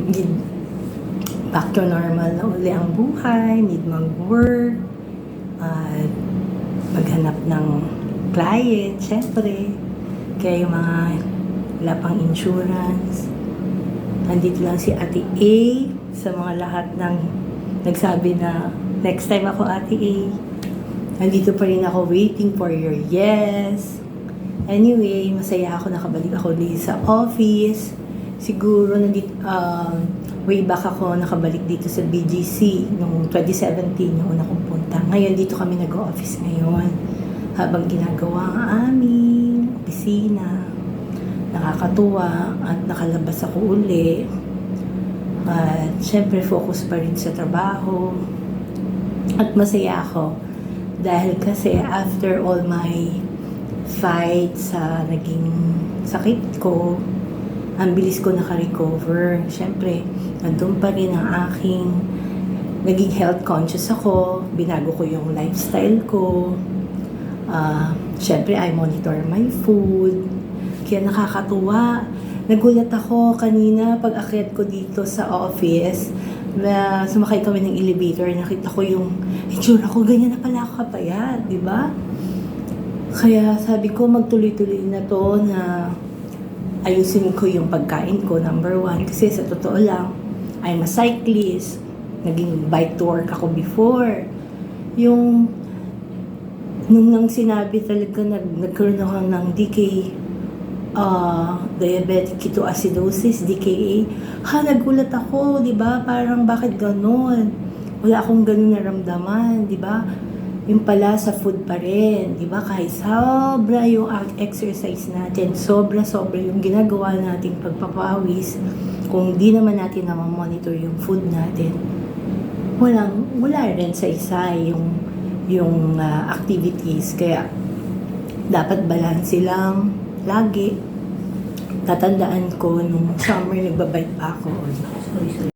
need back to normal na uli ang buhay, need mag-work, at maghanap ng client, syempre. Kaya yung mga wala pang insurance. Nandito lang si Ate A sa mga lahat ng nagsabi na next time ako, Ate A. Nandito pa rin ako waiting for your yes. Anyway, masaya ako, nakabalik ako dito sa office. Siguro nandito, way back ako nakabalik dito sa BGC noong 2017 yung una kong punta. Ngayon dito kami nag-office ngayon habang ginagawa ang aming opisina. Nakakatuwa at nakalabas ako uli. At syempre focus pa rin sa trabaho. At masaya ako dahil kasi after all my fight sa naging sakit ko, ang bilis ko naka-recover. Syempre, nandun pa rin ang aking naging health conscious ako. Binago ko yung lifestyle ko. Syempre, I monitor my food. Kaya nakakatuwa. Nagulat ako kanina pag akyat ko dito sa office na sumakay kami ng elevator. Nakita ko yung itsura ko, ganyan na pala ako kapayat, di ba? Kaya sabi ko magtuloy-tuloy na to na ayusin ko yung pagkain ko, number one. Kasi sa totoo lang, I'm a cyclist. Naging bike to work ako before. Yung nung sinabi talaga nagkaroon ako ng diabetic ketoacidosis, DKA. Nagulat ako, di ba? Parang bakit ganon? Wala akong ganon naramdaman, di ba? Yung pala sa food pa rin, di ba? Kahit sobra yung exercise natin, sobra yung ginagawa nating pagpapawis, kung di naman natin monitor yung food natin, wala rin sa isa yung activities. Kaya dapat balance lang lagi. Tatandaan ko nung summer nagbabike pa ako. Sorry.